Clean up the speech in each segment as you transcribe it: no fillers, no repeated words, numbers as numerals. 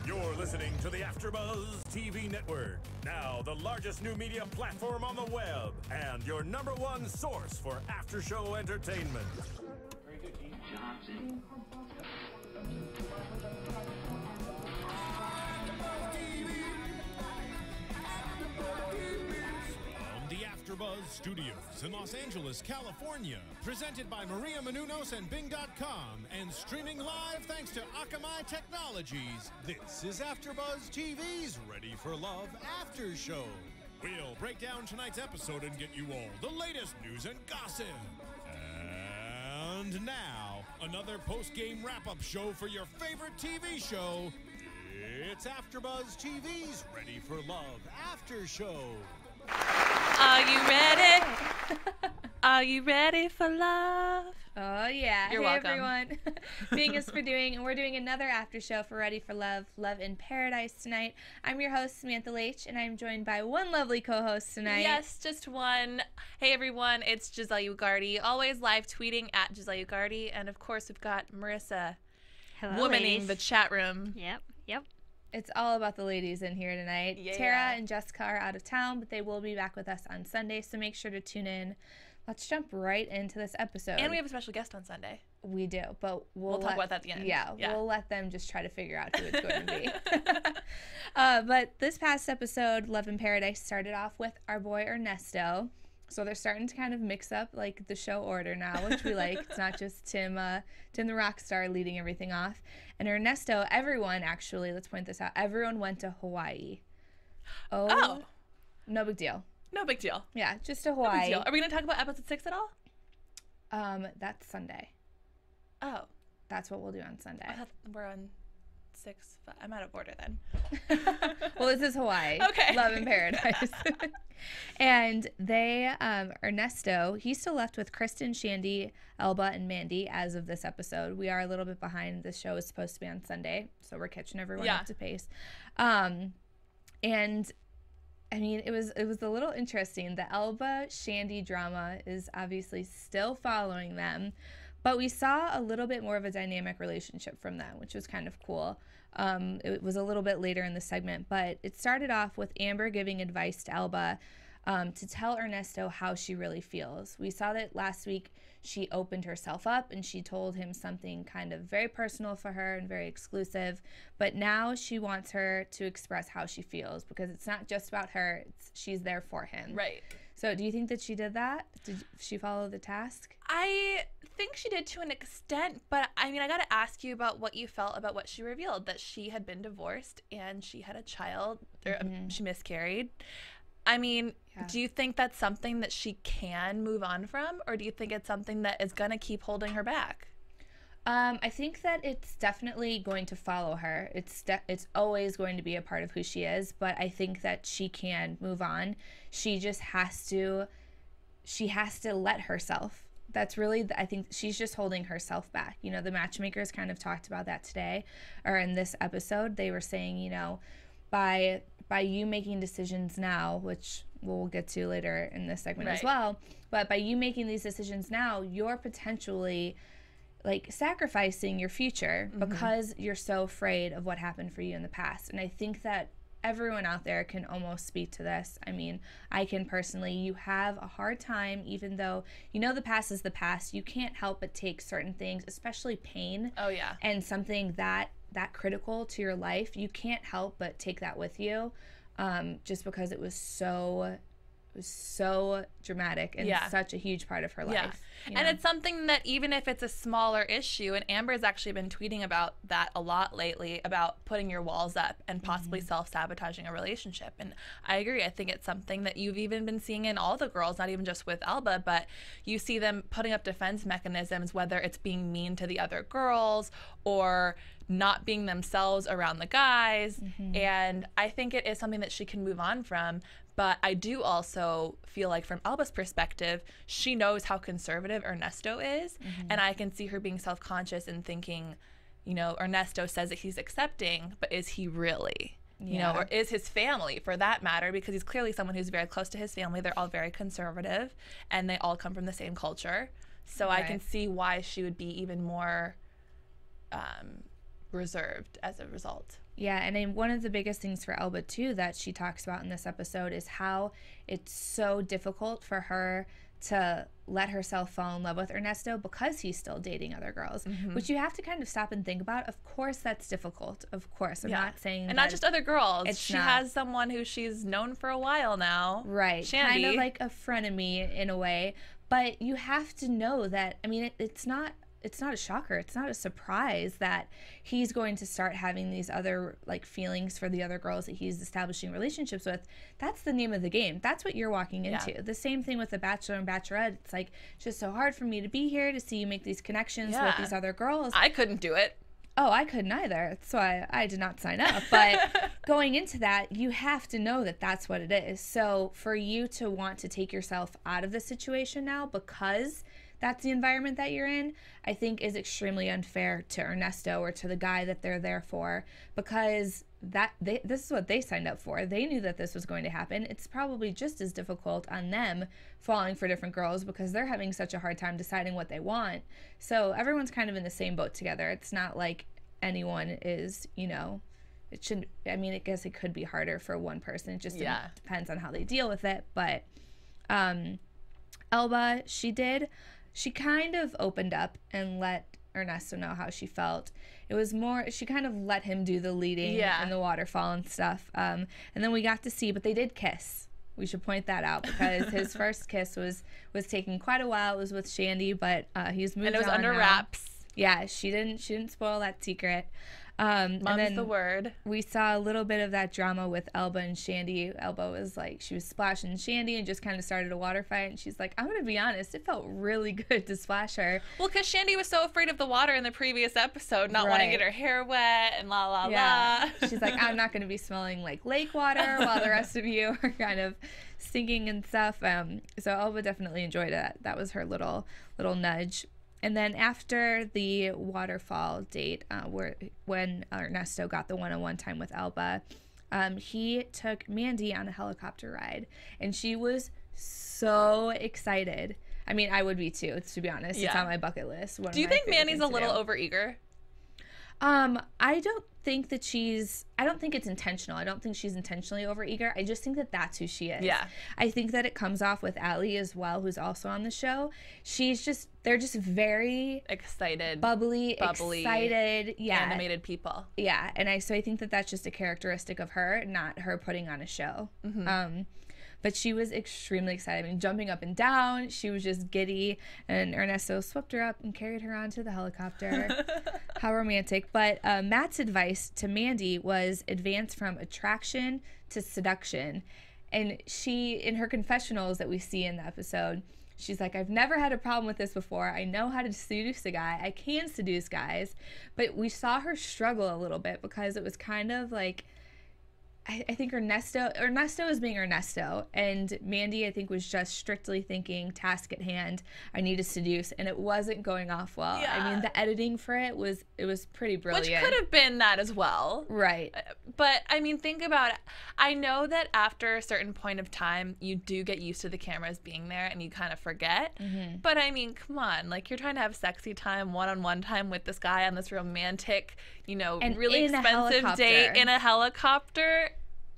You're listening to the AfterBuzz TV network. Now the largest new media platform on the web and your #1 source for after-show entertainment. Very good, Keith Johnson. From the AfterBuzz Studios in Los Angeles, California, presented by Maria Menounos and Bing.com, and streaming live thanks to Akamai Technologies. This is AfterBuzz TV's Ready for Love After Show. We'll break down tonight's episode and get you all the latest news and gossip. And now, another post-game wrap-up show for your favorite TV show. It's AfterBuzz TV's Ready for Love After Show. Are you ready? Are you ready for love? Oh, yeah. You're hey, welcome. Everyone. Being us for doing, and we're doing another after show for Ready for Love, Love in Paradise tonight. I'm your host, Samantha Laich, and I'm joined by one lovely co-host tonight. Yes, just one. Hey, everyone. It's Giselle Ugarte, always live tweeting at Giselle Ugarte. And, of course, we've got Marissa womaning the chat room. Yep. It's all about the ladies in here tonight. Yeah. Tara and Jessica are out of town, but they will be back with us on Sunday, so make sure to tune in. Let's jump right into this episode. And we have a special guest on Sunday. We do, but we'll talk about that at the end. Yeah, we'll let them just try to figure out who it's going to be. But this past episode, Love in Paradise, started off with our boy Ernesto. So they're starting to kind of mix up like the show order now, which we like. It's not just Tim the rock star leading everything off. And Ernesto, everyone actually, let's point this out, everyone went to Hawaii. Oh. No big deal. No big deal. Yeah, just to No Hawaii. big deal. Are we going to talk about episode 6 at all? That's Sunday. Oh. That's what we'll do on Sunday. I thought we're on 6. I'm out of order then. Well, this is Hawaii. Okay. Love in Paradise. And they, Ernesto, he's still left with Kristen, Shandy, Alba, and Mandy as of this episode. We are a little bit behind. The show is supposed to be on Sunday, so we're catching everyone up to pace. And I mean, it was a little interesting. The Alba-Shandy drama is obviously still following them, but we saw a little bit more of a dynamic relationship from them, which was kind of cool. It was a little bit later in the segment, but it started off with Amber giving advice to Alba to tell Ernesto how she really feels. We saw that last week she opened herself up and she told him something kind of very personal for her and very exclusive, but now she wants her to express how she feels because it's not just about her, she's there for him. Right. So do you think that she did that? Did she follow the task? I think she did to an extent, but I mean, I got to ask you about what you felt about what she revealed, that she had been divorced and she had a child, or she miscarried. I mean, do you think that's something that she can move on from, or do you think it's something that is going to keep holding her back? I think that it's definitely going to follow her. It's always going to be a part of who she is, but I think that she can move on. She just has to let herself. That's really, I think she's just holding herself back. You know, the matchmakers kind of talked about that today, or in this episode. They were saying, you know, by you making decisions now, which we'll get to later in this segment as well, but by you making these decisions now, you're potentially like sacrificing your future because you're so afraid of what happened for you in the past. And I think that everyone out there can almost speak to this. I mean, I can personally, you have a hard time, even though you know the past is the past, you can't help but take certain things, especially pain. Oh yeah. And something that critical to your life, you can't help but take that with you, just because it was so dramatic and such a huge part of her life. Yeah. You know? And it's something that even if it's a smaller issue, and Amber's actually been tweeting about that a lot lately, about putting your walls up and possibly self-sabotaging a relationship. And I agree. I think it's something that you've even been seeing in all the girls, not even just with Alba, but you see them putting up defense mechanisms, whether it's being mean to the other girls or not being themselves around the guys. And I think it is something that she can move on from. But I do also feel like from Alba's perspective, she knows how conservative Ernesto is. And I can see her being self-conscious and thinking, you know, Ernesto says that he's accepting, but is he really? You know, or is his family, for that matter, because he's clearly someone who's very close to his family. They're all very conservative, and they all come from the same culture. So I can see why she would be even more reserved as a result. Yeah, and then one of the biggest things for Alba, too, that she talks about in this episode is how it's so difficult for her to let herself fall in love with Ernesto because he's still dating other girls, which you have to kind of stop and think about. Of course that's difficult. Of course. I'm not saying And not just other girls. She has someone who she's known for a while now. Right. Shandy. Kind of like a frenemy in a way. But you have to know that, I mean, it's not a shocker. It's not a surprise that he's going to start having these other like feelings for the other girls that he's establishing relationships with. That's the name of the game. That's what you're walking into. Yeah. The same thing with the Bachelor and Bachelorette. It's like, it's just so hard for me to be here to see you make these connections with these other girls. I couldn't do it. Oh, I couldn't either. That's why I did not sign up. But going into that, you have to know that that's what it is. So for you to want to take yourself out of the situation now because that's the environment that you're in, I think is extremely unfair to Ernesto or to the guy that they're there for, because this is what they signed up for. They knew that this was going to happen. It's probably just as difficult on them falling for different girls because they're having such a hard time deciding what they want. So everyone's kind of in the same boat together. It's not like anyone is, it shouldn't, I mean, I guess it could be harder for one person. It just depends on how they deal with it. But Alba, she kind of opened up and let Ernesto know how she felt. It was more, she kind of let him do the leading and the waterfall and stuff. And then we got to see, but they did kiss. We should point that out because his first kiss was taking quite a while. It was with Shandy, but he's moved on. And it was under now. wraps. Yeah, she didn't spoil that secret. Mom's and then the word. We saw a little bit of that drama with Alba and Shandy. Alba was like, she was splashing Shandy and just kind of started a water fight. And she's like, I'm going to be honest, it felt really good to splash her. Well, because Shandy was so afraid of the water in the previous episode, not wanting to get her hair wet and la. She's like, I'm not going to be smelling like lake water while the rest of you are kind of stinking and stuff. So Alba definitely enjoyed it. That was her little nudge. And then after the waterfall date, when Ernesto got the one-on-one time with Alba, he took Mandy on a helicopter ride, and she was so excited. I mean, I would be too, to be honest. Yeah. It's on my bucket list. Do you think Mandy's a little overeager? I don't think it's intentional. I don't think she's intentionally overeager. I just think that that's who she is. Yeah. I think that it comes off with Allie as well, who's also on the show. They're just very excited, bubbly, excited, animated people. Yeah, and so I think that that's just a characteristic of her, not her putting on a show. Mm-hmm. But she was extremely excited. I mean, jumping up and down, she was just giddy, and Ernesto swept her up and carried her onto the helicopter. How romantic. But Matt's advice to Mandy was advance from attraction to seduction. And she, in her confessionals that we see in the episode, she's like, I've never had a problem with this before. I know how to seduce a guy. I can seduce guys. But we saw her struggle a little bit because it was kind of like, I think Ernesto is being Ernesto, and Mandy, I think, was just strictly thinking task at hand. I need to seduce, and it wasn't going off well. Yeah. I mean, the editing for it was pretty brilliant. Which could have been that as well. Right. But, I mean, think about it. I know that after a certain point of time, you do get used to the cameras being there, and you kind of forget. Mm-hmm. But, I mean, come on. Like, you're trying to have sexy time, one-on-one time with this guy on this romantic, and really expensive date in a helicopter.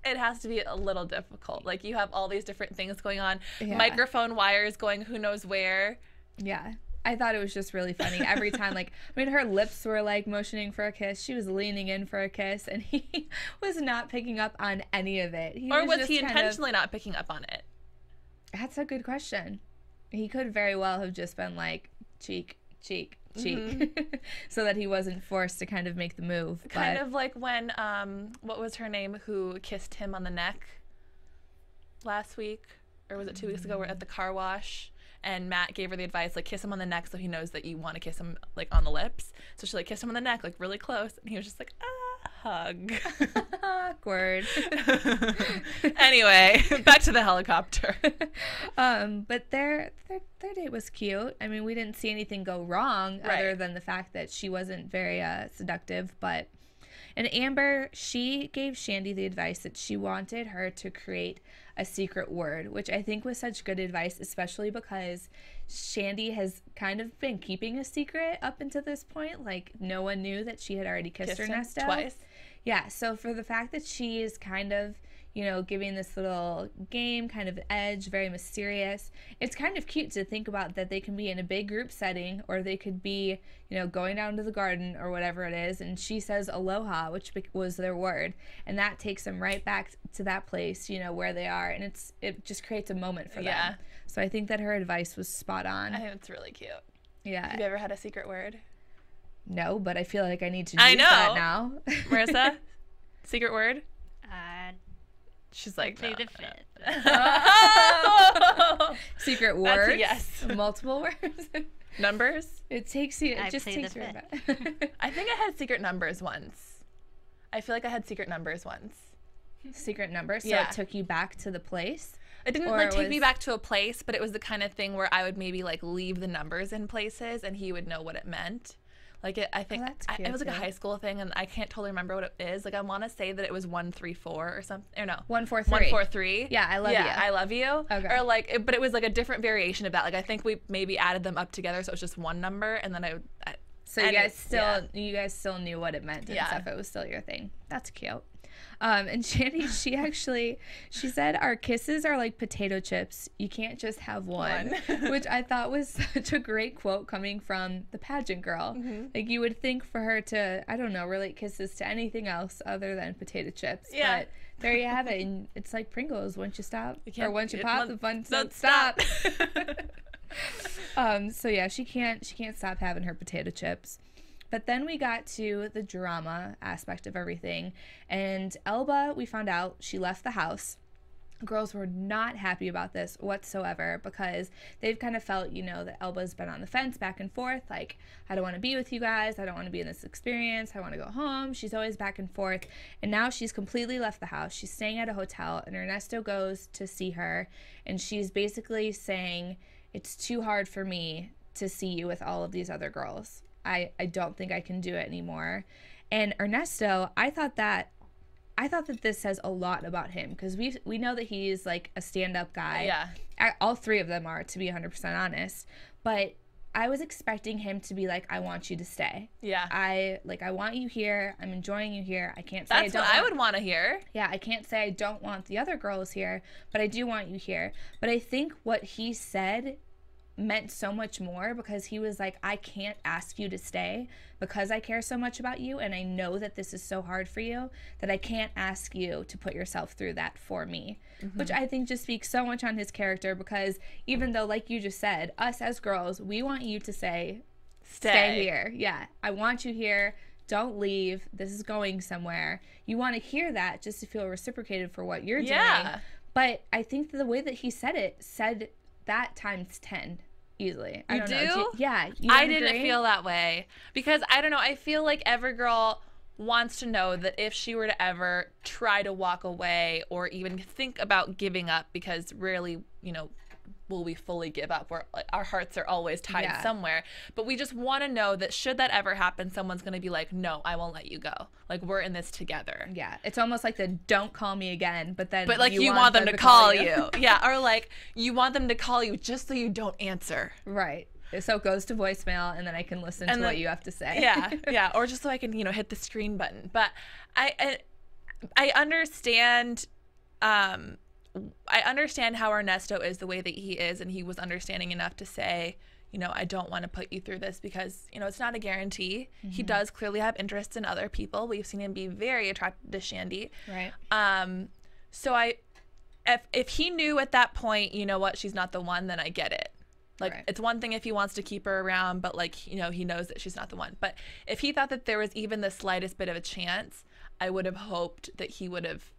It has to be a little difficult. Like, you have all these different things going on. Yeah. Microphone wires going who knows where. Yeah. I thought it was just really funny. Every time, her lips were, motioning for a kiss. She was leaning in for a kiss, and he was not picking up on any of it. Or was he intentionally not picking up on it? That's a good question. He could very well have just been like, cheek, cheek, cheek, mm-hmm. so that he wasn't forced to kind of make the move. Kind of like when, what was her name, who kissed him on the neck last week, or was it 2 weeks ago? We're at the car wash, and Matt gave her the advice, kiss him on the neck so he knows that you want to kiss him, on the lips. So she, kissed him on the neck, really close, and he was just like, hug. Awkward. Anyway, back to the helicopter. But their date was cute. I mean, we didn't see anything go wrong other than the fact that she wasn't very seductive. And Amber, she gave Shandy the advice that she wanted her to create a secret word, which I think was such good advice, especially because Shandy has kind of been keeping a secret up until this point. Like, no one knew that she had already kissed Ernesto. Twice. Yeah, so for the fact that she is kind of, you know, giving this little game kind of edge, very mysterious, it's kind of cute to think about that they can be in a big group setting, or they could be, you know, going down to the garden or whatever it is, and she says aloha, which was their word, and that takes them right back to that place, you know, where they are, and it just creates a moment for them. So I think that her advice was spot on. I think it's really cute. Yeah. Have you ever had a secret word? No, but I feel like I need to use that now. Marissa, secret word? She's like, play the fit. Secret word? Yes. Multiple words? Numbers? It takes you. It I just play takes the you fit. back. I think I had secret numbers once. I feel like I had secret numbers once. Secret number? So Yeah. it took you back to the place? It didn't Or like it take me was- back to a place, but it was the kind of thing where I would maybe like leave the numbers in places and he would know what it meant. Like I think that's it cute, was like a too. high school thing, and I can't totally remember what it is. Like I want to say that it was 134 or something. Or no, 143. 143. Yeah, I love you. I love you. Okay. Or like, but it was like a different variation of that. Like I think we maybe added them up together, so it was just one number, and then I So you guys still knew what it meant and stuff. It was still your thing. That's cute. And Shandy, she said our kisses are like potato chips. You can't just have one. Which I thought was such a great quote coming from the pageant girl. Mm-hmm. Like you would think for her to, I don't know, relate kisses to anything else other than potato chips. Yeah. But there you have it. And it's like Pringles. Once you stop, or once you it pop, won't- the fun don't don't stop. So yeah, she can't stop having her potato chips. But then we got to the drama aspect of everything, and Alba, we found out she left the house. Girls were not happy about this whatsoever because they've kind of felt, you know, that Alba's been on the fence back and forth, like, I don't want to be with you guys, I don't want to be in this experience, I want to go home. She's always back and forth, and now she's completely left the house. She's staying at a hotel, and Ernesto goes to see her, and she's basically saying, it's too hard for me to see you with all of these other girls. I don't think I can do it anymore. And Ernesto, I thought that this says a lot about him because we know that he's like a stand-up guy. Yeah. All three of them are, to be 100% honest. But I was expecting him to be like, I want you to stay. Yeah. I want you here. I'm enjoying you here. I can't say That's what I would want to hear. Yeah, I can't say I don't want the other girls here, but I do want you here. But I think what he said meant so much more because he was like, I can't ask you to stay because I care so much about you and I know that this is so hard for you that I can't ask you to put yourself through that for me. Which I think just speaks so much on his character because even though, like you just said, us as girls, we want you to say, stay here. Yeah, I want you here. Don't leave. This is going somewhere. You want to hear that just to feel reciprocated for what you're doing. But I think the way that he said it said that times 10. Easily. I don't know. Yeah. I didn't feel that way because I don't know. I feel like every girl wants to know that if she were to ever try to walk away or even think about giving up, because rarely, you know, will we fully give up. Our hearts are always tied somewhere. But we just want to know that should that ever happen, someone's going to be like, no, I won't let you go. Like, we're in this together. Yeah. It's almost like the don't call me again, but like you want them to call you. Yeah. Or like you want them to call you just so you don't answer. Right. So it goes to voicemail and then I can listen to what you have to say. Yeah. Yeah. Or just so I can, you know, hit the screen button. But I understand, I understand how Ernesto is the way that he is, and he was understanding enough to say, you know, I don't want to put you through this because, you know, it's not a guarantee. He does clearly have interests in other people. We've seen him be very attracted to Shandy. Right. So if he knew at that point, you know what, she's not the one, then I get it. Like, it's one thing if he wants to keep her around, but like, you know, he knows that she's not the one. But if he thought that there was even the slightest bit of a chance, I would have hoped that he would have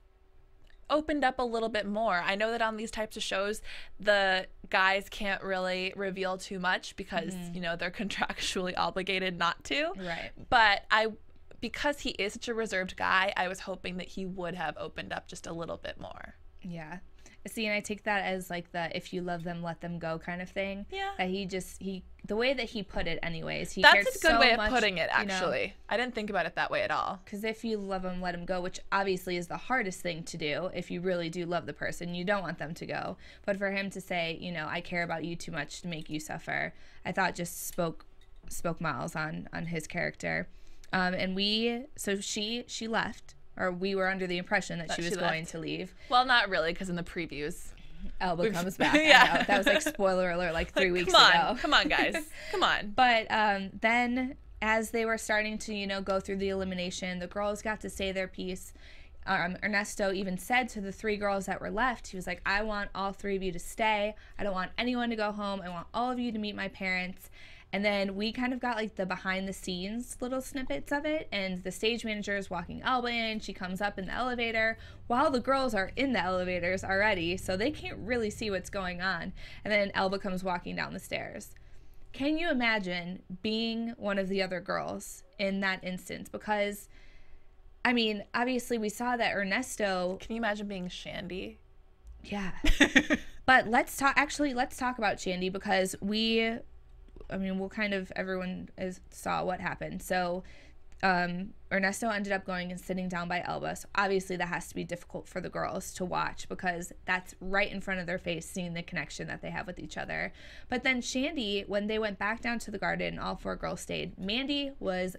opened up a little bit more. I know that on these types of shows, the guys can't really reveal too much because, you know, they're contractually obligated not to. Right. But because he is such a reserved guy, I was hoping that he would have opened up just a little bit more. Yeah. See, and I take that as like the if you love them, let them go kind of thing. Yeah. That the way that he put it anyways, he That's cared a good so way much, of putting it, you know, actually. I didn't think about it that way at all. because if you love them, let them go, which obviously is the hardest thing to do. If you really do love the person, you don't want them to go. But for him to say, you know, I care about you too much to make you suffer, I thought just spoke miles on his character. And she left, or we were under the impression that she was going to leave. Well, not really, because in the previews, Alba comes back. Yeah. I know. That was like spoiler alert, like 3 weeks come ago. Come on, guys. Come on. But then as they were starting to, you know, go through the elimination, the girls got to say their piece. Ernesto even said to the 3 girls that were left, he was like, I want all 3 of you to stay. I don't want anyone to go home. I want all of you to meet my parents. And then we kind of got like the behind the scenes little snippets of it. And the stage manager is walking Alba in. She comes up in the elevator while the girls are in the elevators already. So they can't really see what's going on. And then Alba comes walking down the stairs. Can you imagine being one of the other girls in that instance? Because, I mean, obviously we saw that Ernesto... Can you imagine being Shandy? Yeah. But let's talk about Shandy, because everyone saw what happened. So Ernesto ended up going and sitting down by Alba. So obviously that has to be difficult for the girls to watch, because that's right in front of their face, seeing the connection that they have with each other. But then Shandy, when they went back down to the garden, all 4 girls stayed. Mandy was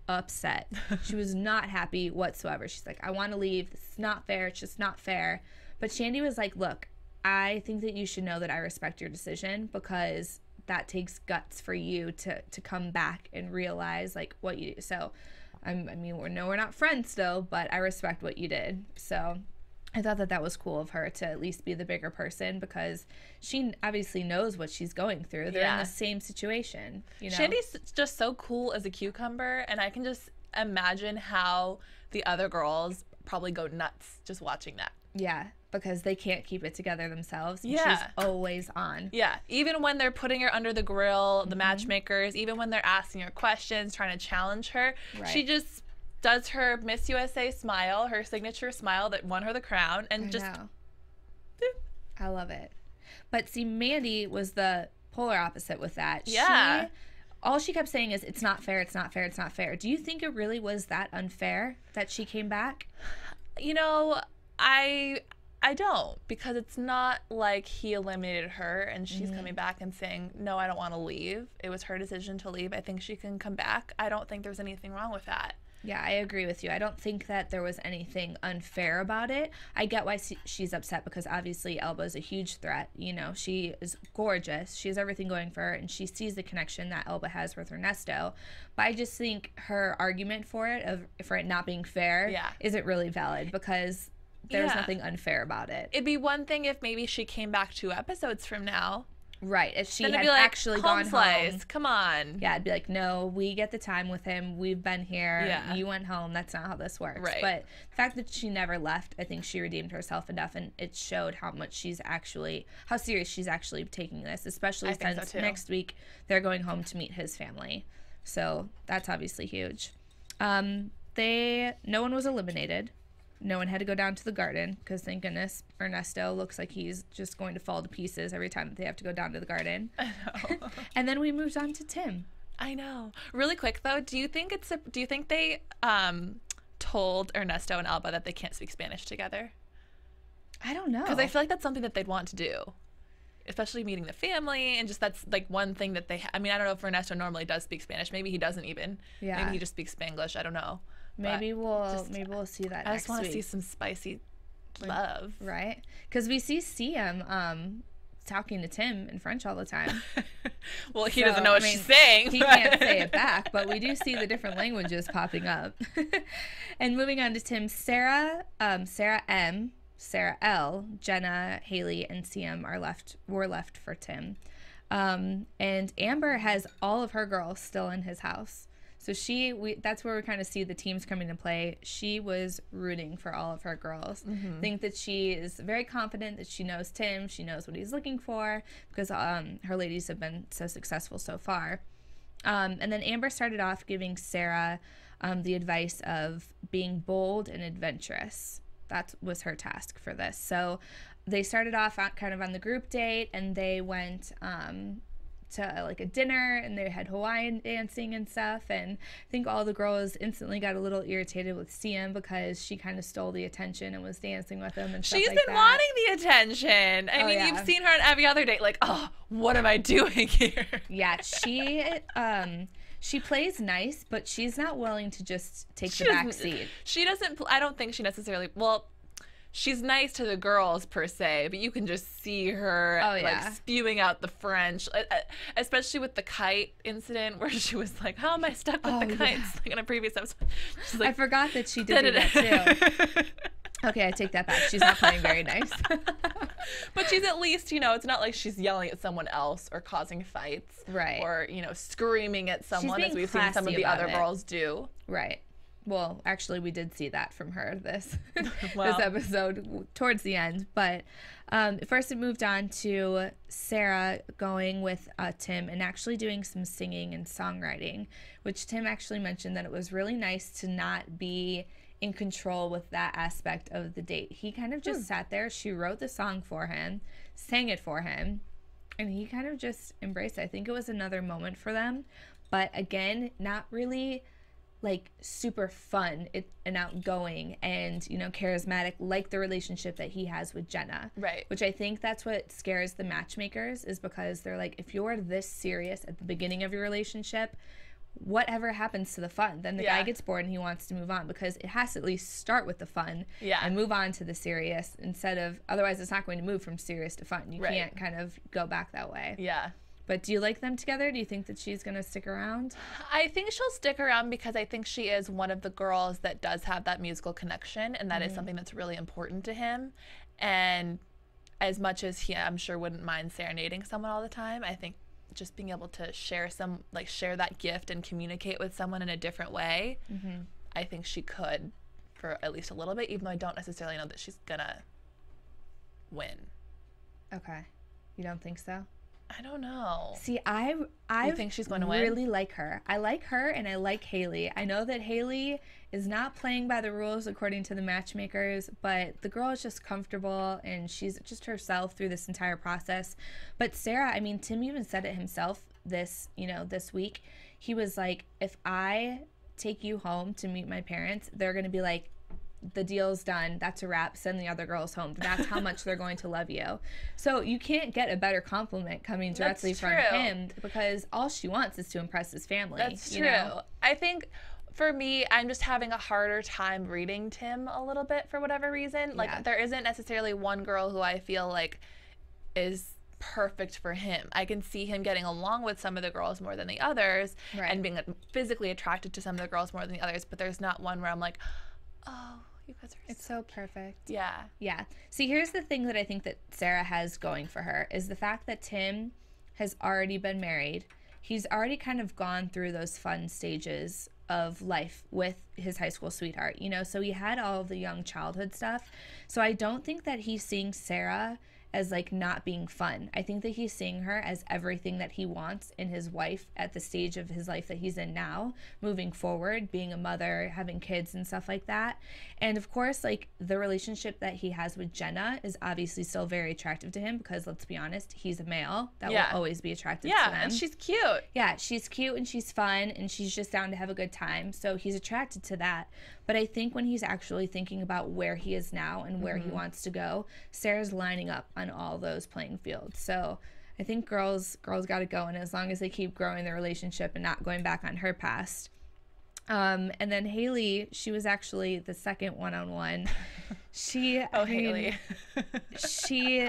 upset. She was not happy whatsoever. She's like, I want to leave. This is not fair. It's just not fair. But Shandy was like, look, I think that you should know that I respect your decision, because that takes guts for you to come back and realize like what you do. So we're not friends still, but I respect what you did. So I thought that was cool of her to at least be the bigger person, because she obviously knows what she's going through. They're in the same situation, you know. Shandy's just so cool as a cucumber, and I can just imagine how the other girls probably go nuts just watching that. Yeah, because they can't keep it together themselves. And Yeah. She's always on. Yeah, even when they're putting her under the grill, the matchmakers, even when they're asking her questions, trying to challenge her, she just does her Miss USA smile, her signature smile that won her the crown, and I love it. But see, Mandy was the polar opposite with that. Yeah. All she kept saying is, it's not fair, it's not fair, it's not fair. Do you think it really was that unfair that she came back? You know, I don't, because it's not like he eliminated her and she's coming back and saying, no, I don't want to leave. It was her decision to leave. I think she can come back. I don't think there's anything wrong with that. Yeah, I agree with you. I don't think that there was anything unfair about it. I get why she's upset, because obviously Alba is a huge threat. You know, she is gorgeous. She has everything going for her, and she sees the connection that Alba has with Ernesto. But I just think her argument for it not being fair isn't really valid, because there's nothing unfair about it. It'd be one thing if maybe she came back 2 episodes from now. Right, if she then had be like, actually gone home. Come on. Yeah, I'd be like, no, we get the time with him. We've been here. Yeah. You went home. That's not how this works. Right. But the fact that she never left, I think she redeemed herself enough, and it showed how serious she's actually taking this, especially since next week they're going home to meet his family. So that's obviously huge. No one was eliminated. No one had to go down to the garden, because thank goodness Ernesto looks like he's just going to fall to pieces every time that they have to go down to the garden. I know. And then we moved on to Tim. I know. Really quick though, do you think they told Ernesto and Alba that they can't speak Spanish together? I don't know. Because I feel like that's something that they'd want to do, especially meeting the family, and just that's like one thing that I mean, I don't know if Ernesto normally does speak Spanish. Maybe he doesn't even. Yeah. Maybe he just speaks Spanglish. I don't know. Maybe we'll see that next week. I just want to see some spicy love. Right? Because we see CM talking to Tim in French all the time. Well, he doesn't know what she's saying. He can't say it back, but we do see the different languages popping up. And moving on to Tim, Sarah M, Sarah L, Jenna, Haley, and CM were left for Tim. And Amber has all of her girls still in his house. So that's where we kind of see the teams coming to play. She was rooting for all of her girls. I think that she is very confident that she knows Tim. She knows what he's looking for, because her ladies have been so successful so far. And then Amber started off giving Sarah the advice of being bold and adventurous. That was her task for this. So they started off kind of on the group date, and they went to like a dinner, and they had Hawaiian dancing and stuff, and I think all the girls instantly got a little irritated with Siam because she kind of stole the attention and was dancing with him and stuff like that. She's been wanting the attention. I mean, you've seen her on every other date, like, oh, what am I doing here? Yeah, she plays nice, but she's not willing to just take the back seat. She doesn't, I don't think she necessarily, well, she's nice to the girls per se, but you can just see her like spewing out the French, especially with the kite incident where she was like, how am I stuck with the kites? Like in a previous episode. She's like, I forgot that she did that too. Okay, I take that back. She's not playing very nice. But she's at least, you know, it's not like she's yelling at someone else or causing fights. Right. Or, you know, screaming at someone as we've seen some of the other girls do. Right. Well, actually, we did see that from her this Well. this episode towards the end. But first it moved on to Sarah going with Tim and actually doing some singing and songwriting, which Tim actually mentioned that it was really nice to not be in control with that aspect of the date. He kind of just sat there. She wrote the song for him, sang it for him, and he kind of just embraced it. I think it was another moment for them. But again, not really like super fun and outgoing and, you know, charismatic like the relationship that he has with Jenna. Right. Which I think that's what scares the matchmakers, is because they're like, if you're this serious at the beginning of your relationship, whatever happens to the fun? Then the guy gets bored and he wants to move on, because it has to at least start with the fun and move on to the serious, instead of, otherwise it's not going to move from serious to fun. You can't kind of go back that way. Yeah. But do you like them together? Do you think that she's going to stick around? I think she'll stick around because I think she is one of the girls that does have that musical connection, and that is something that's really important to him. And as much as he, I'm sure, wouldn't mind serenading someone all the time, I think just being able to share that gift and communicate with someone in a different way, I think she could for at least a little bit, even though I don't necessarily know that she's going to win. Okay. You don't think so? I don't know. See, I think she's going to win? Really like her. I like her, and I like Haley. I know that Haley is not playing by the rules according to the matchmakers, but the girl is just comfortable, and she's just herself through this entire process. But Sarah, I mean, Tim even said it himself this week. He was like, if I take you home to meet my parents, they're going to be like, the deal's done, that's a wrap, send the other girls home. That's how much they're going to love you. So you can't get a better compliment coming directly from him, because all she wants is to impress his family. That's true. Know? I think for me, I'm just having a harder time reading Tim a little bit for whatever reason. Like there isn't necessarily one girl who I feel like is perfect for him. I can see him getting along with some of the girls more than the others, and being physically attracted to some of the girls more than the others, but there's not one where I'm like, oh, you guys are it's so perfect. Yeah. See, here's the thing that I think that Sarah has going for her, is the fact that Tim has already been married. He's already kind of gone through those fun stages of life with his high school sweetheart, you know, so he had all of the young childhood stuff. So I don't think that he's seeing Sarah as like not being fun. I think that he's seeing her as everything that he wants in his wife at the stage of his life that he's in now, moving forward, being a mother, having kids and stuff like that. And of course, like the relationship that he has with Jenna is obviously still very attractive to him, because let's be honest, he's a male. That will always be attractive to them. And she's cute. Yeah, she's cute and she's fun and she's just down to have a good time. So he's attracted to that. But I think when he's actually thinking about where he is now and where he wants to go, Sarah's lining up on all those playing fields. So I think girls got to go, and as long as they keep growing their relationship and not going back on her past. And then Haley, she was actually the second one-on-one. Haley. She,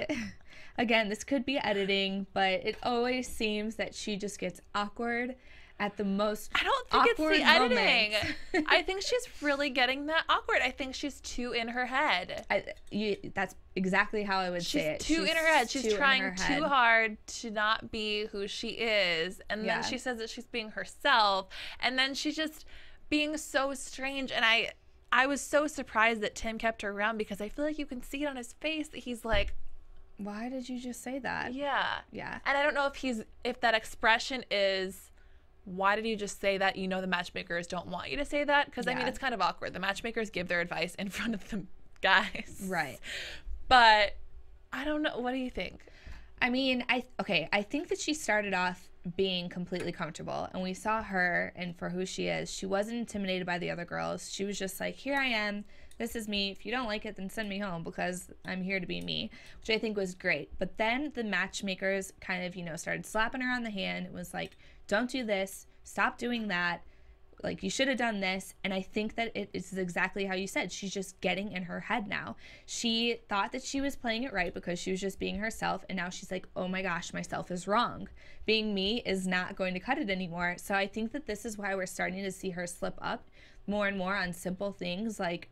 again, this could be editing, but it always seems that she just gets awkward at the most I don't think it's the editing. moments. I think she's really getting that awkward. I think she's too in her head. That's exactly how I would say it. She's too in her head. She's trying too hard to not be who she is. And then she says that she's being herself. And then she's just being so strange. And I was so surprised that Tim kept her around, because I feel like you can see it on his face that he's like, why did you just say that? Yeah. Yeah. And I don't know if that expression is, why did you just say that? You know, the matchmakers don't want you to say that. Because, I mean, it's kind of awkward. The matchmakers give their advice in front of the guys. Right. But I don't know. What do you think? I mean, I think that she started off being completely comfortable, and we saw her, and for who she is, she wasn't intimidated by the other girls. She was just like, here I am, this is me. If you don't like it, then send me home, because I'm here to be me, which I think was great. But then the matchmakers kind of, you know, started slapping her on the hand. It was like, don't do this, stop doing that, like, you should have done this. And I think that it is exactly how you said. She's just getting in her head now. She thought that she was playing it right because she was just being herself, and now she's like, oh my gosh, myself is wrong. Being me is not going to cut it anymore. So I think that this is why we're starting to see her slip up more and more on simple things, like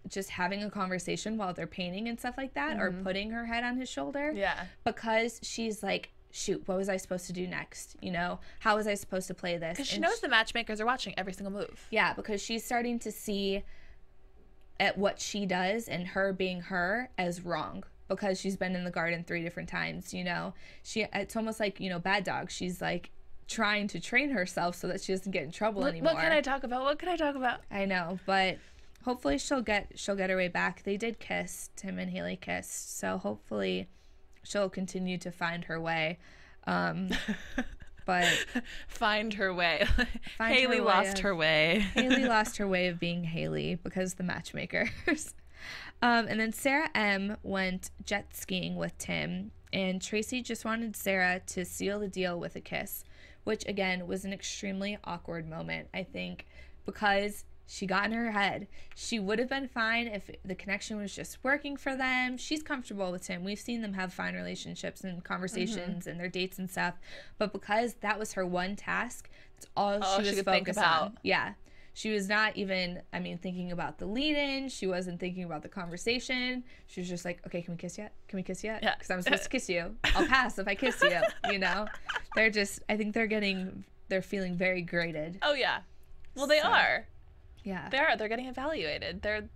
just having a conversation while they're painting and stuff like that, or putting her head on his shoulder. Yeah. Because she's like, shoot, what was I supposed to do next? You know, how was I supposed to play this? Because she knows the matchmakers are watching every single move. Yeah, because she's starting to see at what she does and her being her as wrong, because she's been in the garden 3 different times, you know. It's almost like, you know, Bad Dog. She's like trying to train herself so that she doesn't get in trouble anymore. What can I talk about? I know, but hopefully she'll get her way back. They did kiss. Tim and Haley kissed, so hopefully she'll continue to find her way. But find her way. Haley lost her way. Haley lost her way of being Haley because the matchmakers. And then Sarah M went jet skiing with Tim, and Tracy just wanted Sarah to seal the deal with a kiss, which again was an extremely awkward moment, I think, because she got in her head. She would have been fine if the connection was just working for them. She's comfortable with him. We've seen them have fine relationships and conversations and their dates and stuff. But because that was her one task, that's all she was focused on. Yeah. She was not even, thinking about the lead-in. She wasn't thinking about the conversation. She was just like, okay, can we kiss yet? Can we kiss yet? Yeah. Because I'm supposed to kiss you. I'll pass if I kiss you, you know? I think they're feeling very graded. Oh, yeah. Well, they are. Yeah. They're getting evaluated. They're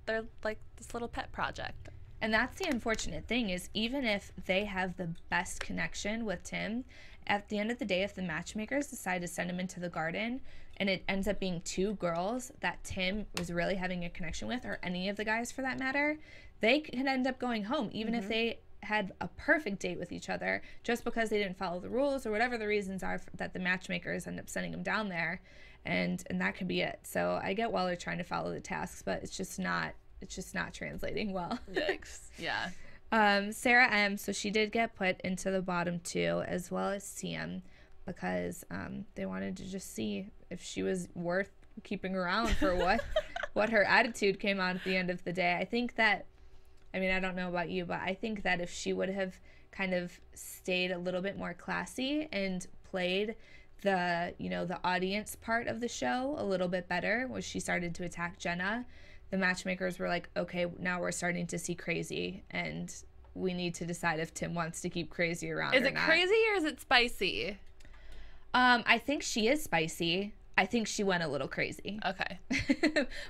like this little pet project. And that's the unfortunate thing, is even if they have the best connection with Tim, at the end of the day, if the matchmakers decide to send him into the garden and it ends up being 2 girls that Tim was really having a connection with, or any of the guys for that matter, they can end up going home, even if they had a perfect date with each other, just because they didn't follow the rules or whatever the reasons are that the matchmakers end up sending them down there. And that could be it. So I get why they're trying to follow the tasks, but it's just not translating well. Yikes. Yeah. Sarah M, so she did get put into the bottom 2, as well as CM, because they wanted to just see if she was worth keeping around for what her attitude came out at the end of the day. I think that, I don't know about you, but I think that if she would have kind of stayed a little bit more classy and played the audience part of the show a little bit better, where she started to attack Jenna, the matchmakers were like, okay, now we're starting to see crazy, and we need to decide if Tim wants to keep crazy around. Is it crazy or is it spicy? I think she is spicy. I think she went a little crazy. Okay.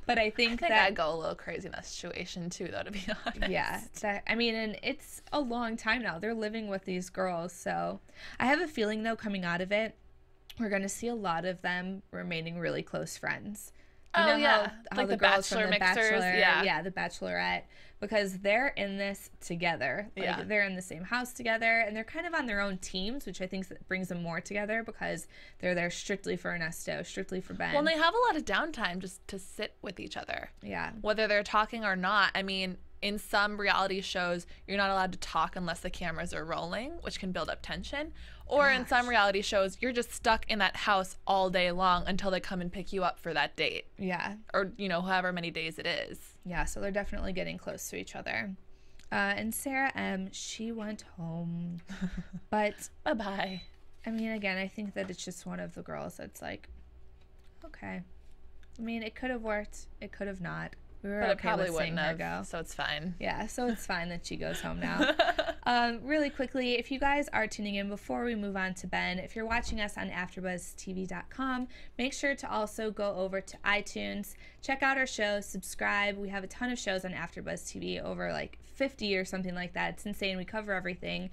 But I think that I'd go a little crazy in that situation too, though, to be honest. Yeah. And it's a long time now. They're living with these girls, so I have a feeling, though, coming out of it, we're going to see a lot of them remaining really close friends. You know yeah. How like the the girls Bachelor from the mixers. Bachelor, Yeah, the Bachelorette, because they're in this together. Like, they're in the same house together, and they're kind of on their own teams, which I think brings them more together, because they're there strictly for Ernesto, strictly for Ben. Well, and they have a lot of downtime just to sit with each other. Yeah. Whether they're talking or not. In some reality shows, you're not allowed to talk unless the cameras are rolling, which can build up tension. Or in some reality shows, you're just stuck in that house all day long until they come and pick you up for that date. Yeah. Or, however many days it is. Yeah, so they're definitely getting close to each other. And Sarah M, she went home. But bye-bye. Again, I think that it's just one of the girls that's like, okay. It could have worked. It could have not. We were but it okay probably with seeing wouldn't her have, go. so it's fine. Yeah, so it's fine that she goes home now. Really quickly, if you guys are tuning in before we move on to Ben, if you're watching us on AfterBuzzTV.com, make sure to also go over to iTunes, check out our shows, subscribe. We have a ton of shows on AfterBuzz TV, over like 50 or something like that. It's insane. We cover everything.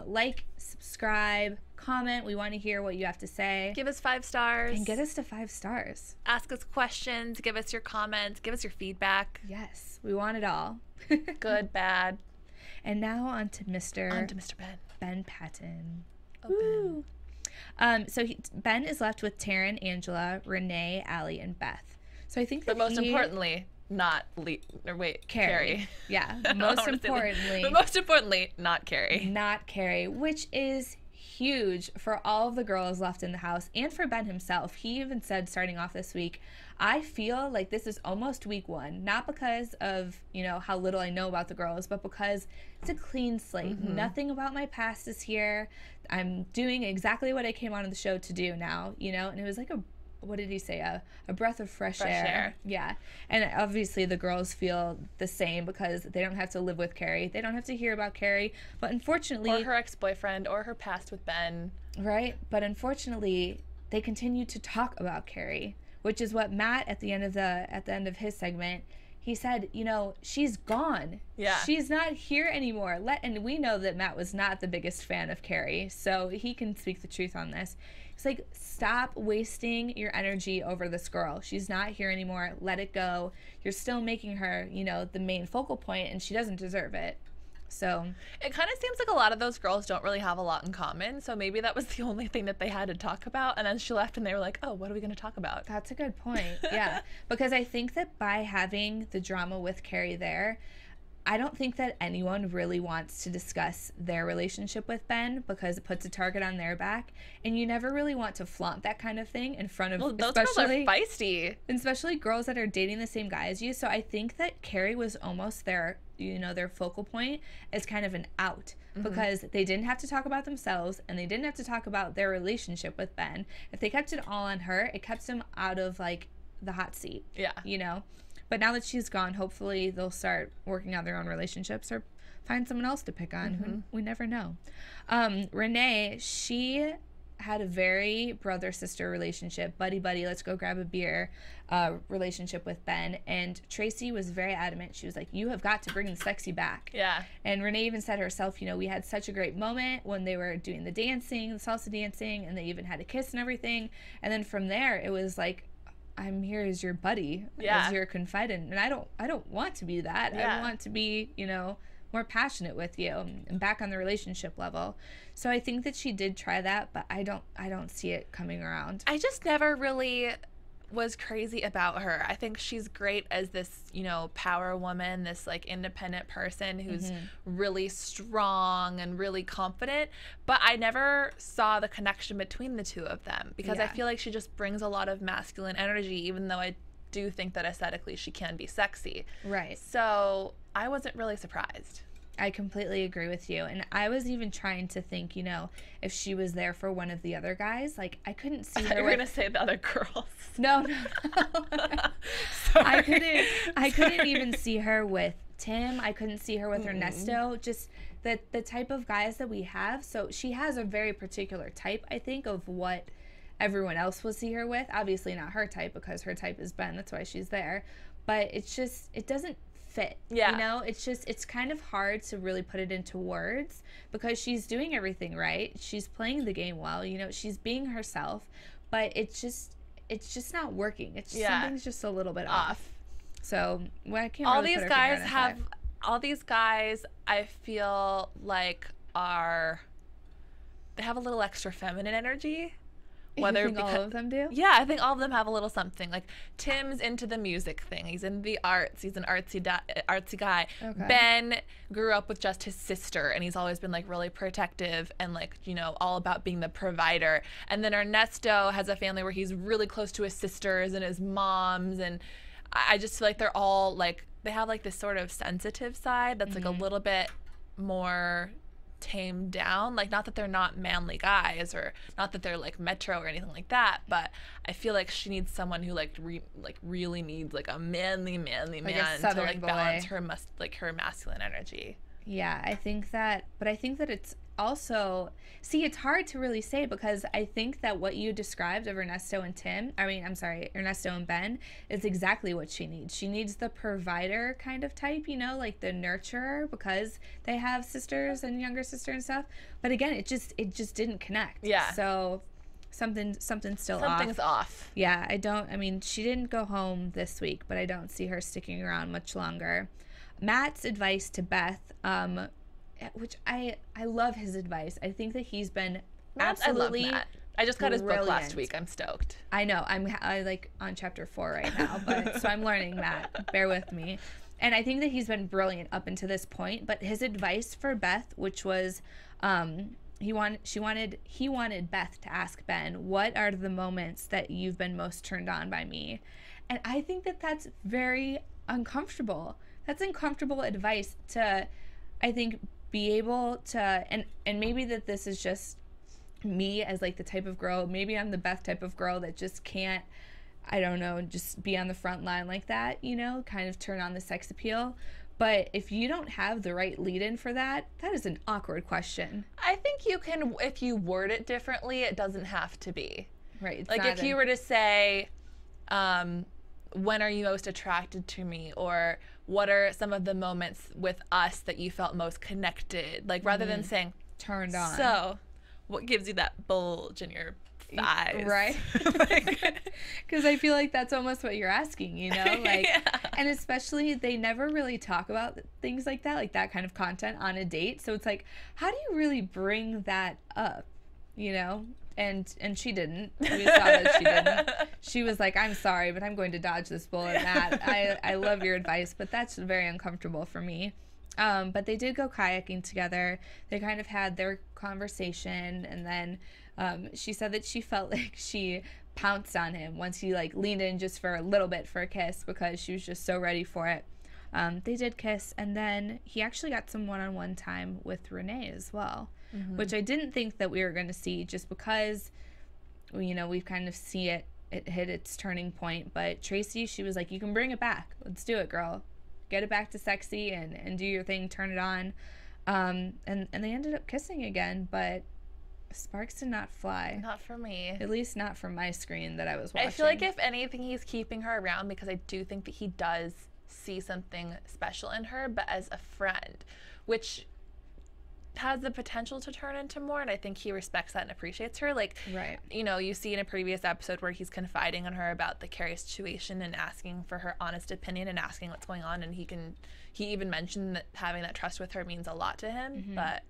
Like, subscribe, comment. We want to hear what you have to say. Give us 5 stars. And get us to 5 stars. Ask us questions. Give us your comments. Give us your feedback. Yes, we want it all. Good, bad. And now on to Mr. Ben. Ben Patton. Oh, Ben. So Ben is left with Taryn, Angela, Renee, Allie, and Beth. So I think that But most importantly, Carrie. Yeah, most importantly. But most importantly, not Carrie. Not Carrie, which is huge for all of the girls left in the house and for Ben himself. He even said starting off this week, I feel like this is almost week one, not because of, how little I know about the girls, but because it's a clean slate. Mm-hmm. Nothing about my past is here. I'm doing exactly what I came on the show to do now, and it was like what did he say? A breath of fresh air. Yeah. And obviously the girls feel the same because they don't have to live with Carrie. They don't have to hear about Carrie. But unfortunately... Or her ex-boyfriend or her past with Ben. Right. But unfortunately, they continue to talk about Carrie, which is what Matt at the end of his segment, he said, she's gone. Yeah. She's not here anymore. And we know that Matt was not the biggest fan of Carrie, so he can speak the truth on this. It's like, stop wasting your energy over this girl. She's not here anymore. Let it go. You're still making her, the main focal point, and she doesn't deserve it. So it kind of seems like a lot of those girls don't really have a lot in common. So maybe that was the only thing that they had to talk about. And then she left and they were like, oh, what are we going to talk about? That's a good point. Yeah. Because I think that by having the drama with Carrie there, I don't think that anyone really wants to discuss their relationship with Ben because it puts a target on their back, and you never really want to flaunt that kind of thing in front of those girls are feisty, especially girls that are dating the same guy as you. So I think that Carrie was almost their focal point as kind of an out, because they didn't have to talk about themselves and they didn't have to talk about their relationship with Ben. If they kept it all on her, it kept them out of like the hot seat. Yeah. But now that she's gone, hopefully they'll start working out their own relationships or find someone else to pick on. We never know. Renee, she had a very brother-sister relationship, buddy-buddy, let's go grab a beer relationship with Ben. And Tracy was very adamant. She was like, you have got to bring the sexy back. Yeah. And Renee even said herself, we had such a great moment when they were doing the dancing, the salsa dancing, and they even had a kiss and everything. And then from there, it was like, I'm here as your buddy, as your confidant, and I don't want to be that. I want to be, more passionate with you and back on the relationship level. So I think that she did try that, but I don't see it coming around. I just never really was crazy about her. I think she's great as this, power woman, this like independent person who's really strong and really confident, but I never saw the connection between the two of them because I feel like she just brings a lot of masculine energy, even though I do think that aesthetically she can be sexy. Right. So I wasn't really surprised. I completely agree with you. And I was even trying to think, if she was there for one of the other guys, like I couldn't see her. You were going to say the other girls. No. I couldn't even see her with Tim. I couldn't see her with Ernesto. Just the type of guys that we have. So she has a very particular type, I think, of what everyone else will see her with. Obviously not her type because her type is Ben. That's why she's there. But it doesn't fit. It's kind of hard to really put it into words because she's doing everything right. She's playing the game well. She's being herself, but it's just not working. It's just, something's just a little bit off. So I can't. All really these guys have. All these guys, I feel like they have a little extra feminine energy. Whether you think all of them do? Yeah, I think all of them have a little something. Like Tim's into the music thing. He's in the arts. He's an artsy guy. Okay. Ben grew up with just his sister, and he's always been like really protective and like all about being the provider. And then Ernesto has a family where he's really close to his sisters and his moms, and I just feel like they're all like they have like this sort of sensitive side that's like a little bit more tamed down. Like, not that they're not manly guys or not that they're like metro or anything like that, but I feel like she needs someone who really needs like a manly man to like balance her her masculine energy. Yeah, I think that it's also, it's hard to really say because I think that what you described of Ernesto and Ben is exactly what she needs. She needs the provider kind of type, like the nurturer, because they have sisters and younger sister and stuff. But again, it just didn't connect. Yeah. So something's still off. Something's off. Yeah, she didn't go home this week, but I don't see her sticking around much longer. Matt's advice to Beth, which I love his advice. I think that he's been Matt, absolutely I love Matt. I just got his book last brilliant. week. I'm stoked. I know. I like on chapter 4 right now, but so I'm learning, Matt. Bear with me. And I think that he's been brilliant up until this point. But his advice for Beth, which was, he wanted Beth to ask Ben, what are the moments that you've been most turned on by me? And I think that that's very uncomfortable. That's uncomfortable advice to, I think, be able to, and maybe that this is just me as like the type of girl, maybe I'm the Beth type of girl that just can't, I don't know, just be on the front line like that, you know, kind of turn on the sex appeal. But if you don't have the right lead-in for that, that is an awkward question. I think you can, if you word it differently, it doesn't have to be. Right. Like if you were to say, when are you most attracted to me? Or what are some of the moments with us that you felt most connected? Like rather than saying, turned on. So, what gives you that bulge in your thighs? Right. Because I feel like that's almost what you're asking, you know? Like, Yeah. And especially they never really talk about things like that kind of content on a date. So it's like, how do you really bring that up, you know? And she didn't. We saw that she didn't. She was like, I'm sorry, but I'm going to dodge this bullet, Matt. I love your advice, but that's very uncomfortable for me. But they did go kayaking together. They kind of had their conversation, and then she said that she felt like she pounced on him once he like leaned in just for a little bit for a kiss because she was just so ready for it. They did kiss, and then he actually got some one-on-one time with Renee as well, which I didn't think that we were going to see just because, you know, we've kind of see it hit its turning point. But Tracy, she was like, you can bring it back. Let's do it, girl. Get it back to sexy and do your thing, turn it on. And they ended up kissing again, but sparks did not fly. Not for me. At least not from my screen that I was watching. I feel like if anything, he's keeping her around because I do think that he does see something special in her, but as a friend, which has the potential to turn into more, and I think he respects that and appreciates her. Like, right. You know, you see in a previous episode where he's confiding in her about the Carrie situation and asking for her honest opinion and asking what's going on, and he even mentioned that having that trust with her means a lot to him, but...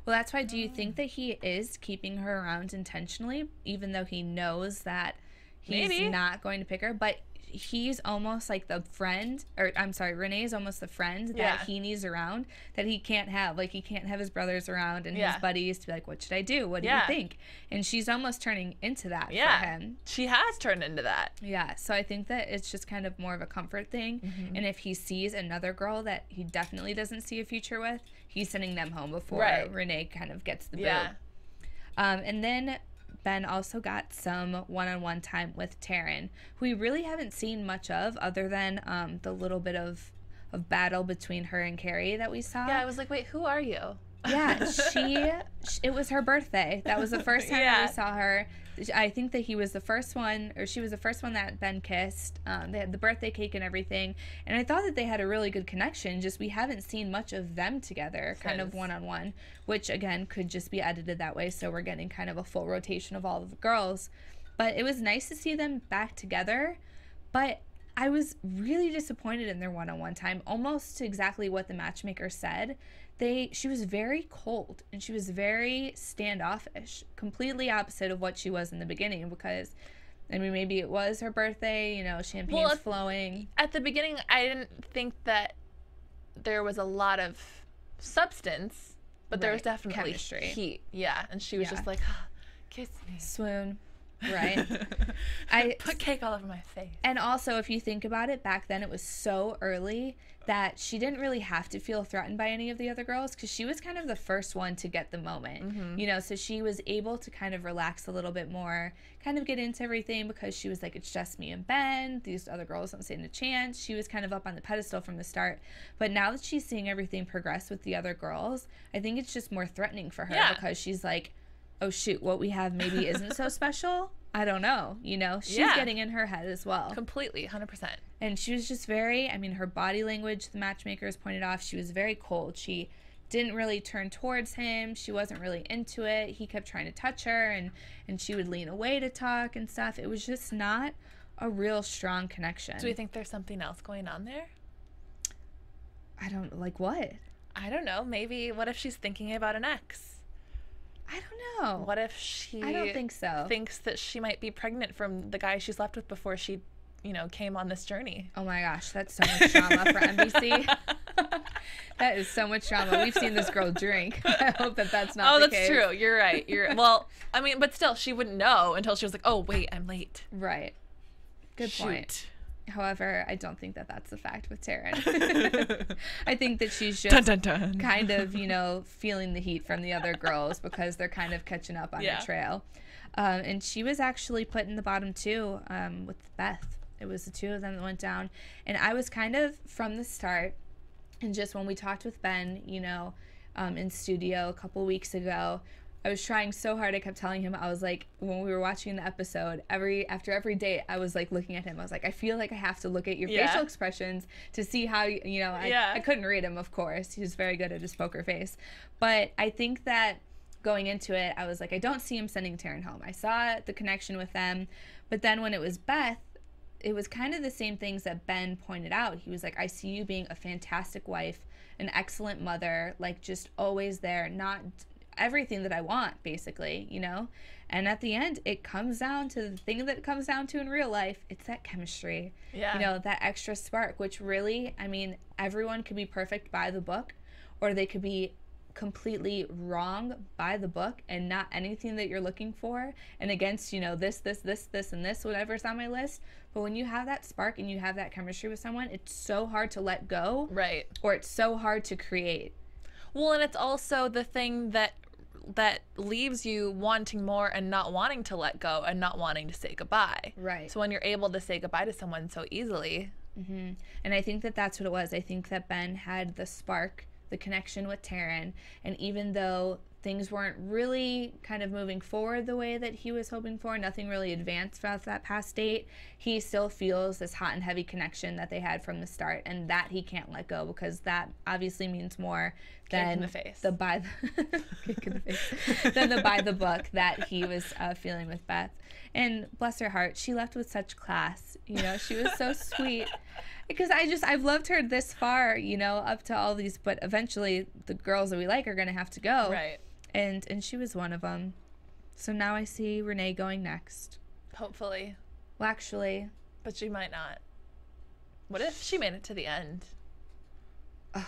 Well, that's why, do you think that he is keeping her around intentionally, even though he knows that he's not going to pick her? But he's almost like the friend, or I'm sorry, Renee is almost the friend that he needs around that he can't have. Like, he can't have his brothers around and his buddies to be like, what should I do? What do you think? And she's almost turning into that for him. She has turned into that. Yeah, so I think that it's just kind of more of a comfort thing. And if he sees another girl that he definitely doesn't see a future with, he's sending them home before Renee kind of gets the boot. And then Ben also got some one-on-one time with Taryn, who we really haven't seen much of other than the little bit of battle between her and Carrie that we saw. Yeah, I was like, wait, who are you? Yeah, it was her birthday. That was the first time that we saw her. I think that he was the first one, or she was the first one that Ben kissed. They had the birthday cake and everything. And I thought that they had a really good connection, just we haven't seen much of them together, kind of one-on-one, which, again, could just be edited that way, so we're getting kind of a full rotation of all of the girls. But it was nice to see them back together, but I was really disappointed in their one-on-one time, almost to exactly what the matchmaker said. She was very cold and she was very standoffish, completely opposite of what she was in the beginning, because, I mean, maybe it was her birthday, you know, champagne's flowing. At the beginning, I didn't think that there was a lot of substance, but there was definitely chemistry. Heat. Yeah, and she was just like, oh, kiss me. Swoon. Right. I put cake all over my face. And also, if you think about it, back then it was so early that she didn't really have to feel threatened by any of the other girls, because she was kind of the first one to get the moment, you know, so she was able to kind of relax a little bit more, kind of get into everything, because she was like, it's just me and Ben, these other girls don't stand a chance. She was kind of up on the pedestal from the start, but now that she's seeing everything progress with the other girls, I think it's just more threatening for her, because she's like, oh shoot, what we have maybe isn't so special. I don't know, you know, she's getting in her head as well. Completely, 100%. And she was just very, I mean, her body language, the matchmakers pointed off, she was very cold. She didn't really turn towards him. She wasn't really into it. He kept trying to touch her, and she would lean away to talk and stuff. It was just not a real strong connection. Do you think there's something else going on there? I don't, like what? I don't know. Maybe what if she's thinking about an ex? I don't know. What if she I don't think so. Thinks that she might be pregnant from the guy she slept with before she, came on this journey? Oh my gosh, that's so much drama for NBC. That is so much drama. We've seen this girl drink. I hope that's not the case. Oh, that's true. You're right. Well, I mean, but still, she wouldn't know until she was like, oh, wait, I'm late. Right. Good point. Shoot. However, I don't think that that's the fact with Taryn. I think that she's just Dun, dun, dun. kind of, feeling the heat from the other girls because they're kind of catching up on her trail. And she was actually put in the bottom 2 with Beth. It was the 2 of them that went down. And I was kind of, from the start, and just when we talked with Ben, in studio a couple weeks ago, I was trying so hard. I kept telling him, I was like, when we were watching the episode, after every date, I was like looking at him. I was like, I feel like I have to look at your facial expressions to see how, I couldn't read him, of course. He was very good at his poker face. But I think that going into it, I was like, I don't see him sending Taryn home. I saw the connection with them. But then when it was Beth, it was kind of the same things that Ben pointed out. He was like, I see you being a fantastic wife, an excellent mother, like just always there, not everything that I want, basically, And at the end, it comes down to the thing that it comes down to in real life. It's that chemistry, that extra spark, which really, I mean, everyone could be perfect by the book, or they could be completely wrong by the book and not anything that you're looking for, and against, this, and this, whatever's on my list. But when you have that spark and you have that chemistry with someone, it's so hard to let go. Right. Or it's so hard to create. Well, and it's also the thing that leaves you wanting more and not wanting to let go and not wanting to say goodbye. Right. So when you're able to say goodbye to someone so easily. Mm-hmm. And I think that that's what it was. I think that Ben had the spark, the connection with Taryn, and even though things weren't really kind of moving forward the way that he was hoping for, nothing really advanced about that past date, he still feels this hot and heavy connection that they had from the start, and that he can't let go, because that obviously means more than the by the book that he was feeling with Beth. And bless her heart, she left with such class. She was so sweet. Because I've loved her this far, up to all these, but eventually the girls that we like are going to have to go. Right. And she was one of them. So now I see Renee going next. Hopefully. Well, actually. But she might not. What if she made it to the end?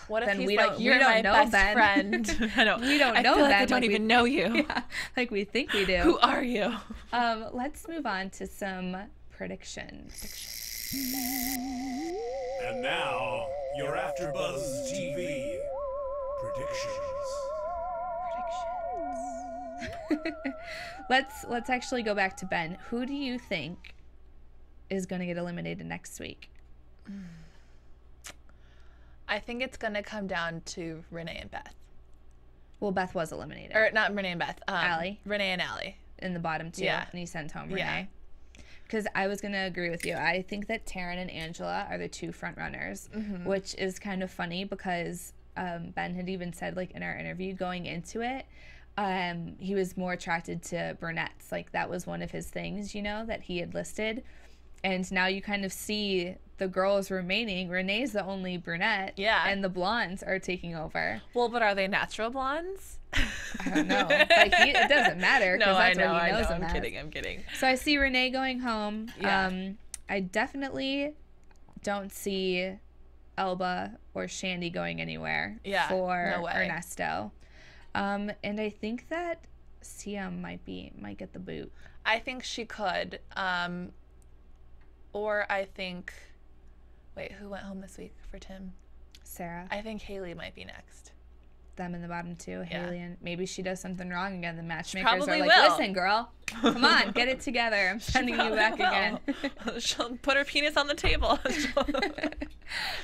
What if then he's we like, don't, you're we don't my know best Ben. friend? I know. We don't know I feel like Ben. I don't even know you. Yeah, like we think we do. Who are you? Let's move on to some predictions. And now, your AfterBuzz TV predictions. Let's actually go back to Ben. Who do you think is going to get eliminated next week? I think it's going to come down to Renee and Beth. Well, Beth was eliminated. Or not Renee and Beth. Allie. Renee and Allie. In the bottom 2. Yeah. And he sent home Renee. Because I was going to agree with you. I think that Taryn and Angela are the 2 front runners, which is kind of funny because Ben had even said, like, in our interview going into it, he was more attracted to brunettes. Like, that was one of his things, that he had listed. And now you kind of see the girls remaining. Renee's the only brunette. Yeah. And the blondes are taking over. Well, but are they natural blondes? I don't know. But it doesn't matter because that's what he knows them as. I'm kidding. So I see Renee going home. Yeah. I definitely don't see Alba or Shandy going anywhere for no way. Ernesto. And I think that Siam might get the boot. I think she could. Or I think, wait, who went home this week for Tim? Sarah. I think Haley might be next. Them in the bottom 2, Yeah. Haley, and maybe she does something wrong again. The matchmakers are probably like, will. listen, girl, come on, get it together. I'm sending you back again. She'll put her penis on the table.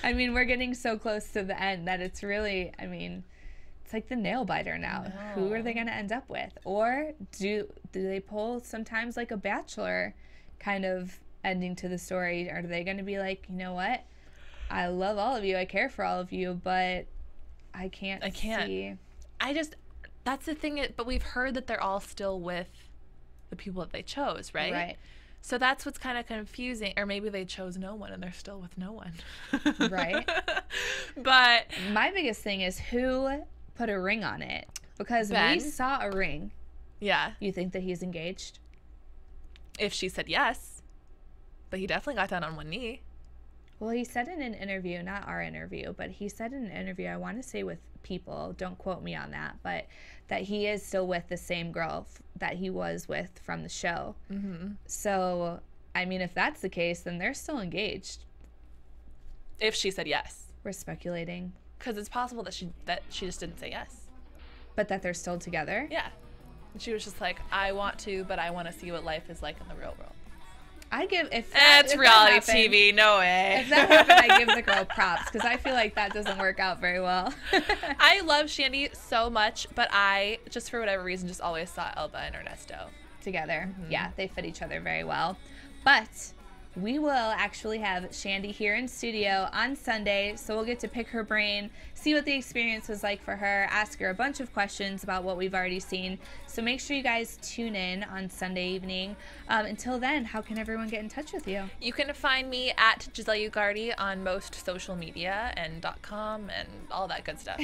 I mean, we're getting so close to the end that it's really, it's like the nail biter now. No. Who are they going to end up with? Or do they pull sometimes like a Bachelor kind of ending to the story? Or are they going to be like, you know what? I love all of you. I care for all of you, but I can't see. That's the thing. But we've heard that they're all still with the people that they chose, right? Right. So that's what's kind of confusing. Or maybe they chose no one and they're still with no one. Right. But my biggest thing is who put a ring on it. Because Ben? we saw a ring. yeah, You think that he's engaged? if she said yes. But he definitely got down on one knee. Well, he said in an interview, not our interview, but he said in an interview, I want to say with People, don't quote me on that, but that he is still with the same girl that he was with from the show. Mm-hmm. So, I mean, if that's the case, then they're still engaged. If she said yes. We're speculating. Because it's possible that she just didn't say yes. But that they're still together? Yeah. And she was just like, I want to, but I want to see what life is like in the real world. I'd give, It's reality TV, no way. If that happened, I'd give the girl props, because I feel like that doesn't work out very well. I love Shandy so much, but I, just for whatever reason, just always saw Alba and Ernesto Together. Mm-hmm. Yeah, they fit each other very well. But we will actually have Shandy here in studio on Sunday, so we'll get to pick her brain, see what the experience was like for her, ask her a bunch of questions about what we've already seen. So make sure you guys tune in on Sunday evening. Until then, how can everyone get in touch with you? You can find me at Giselle Ugarte on most social media and .com and all that good stuff.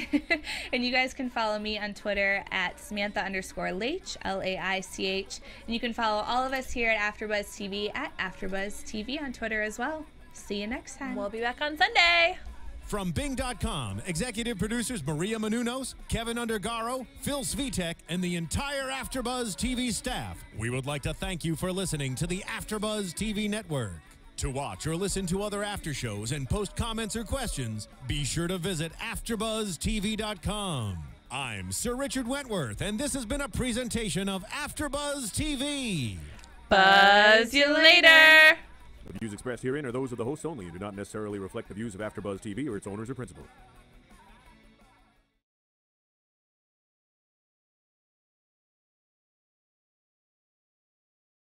And you guys can follow me on Twitter at Samantha_Laich, Laich. And you can follow all of us here at AfterBuzz TV at AfterBuzz TV on Twitter as well. See you next time. We'll be back on Sunday. From Bing.com, executive producers Maria Menounos, Kevin Undergaro, Phil Svitek, and the entire AfterBuzz TV staff, we would like to thank you for listening to the AfterBuzz TV network. To watch or listen to other after shows and post comments or questions, be sure to visit AfterBuzzTV.com. I'm Sir Richard Wentworth, and this has been a presentation of AfterBuzz TV. Buzz you later. The views expressed herein are those of the hosts only and do not necessarily reflect the views of AfterBuzz TV or its owners or principals.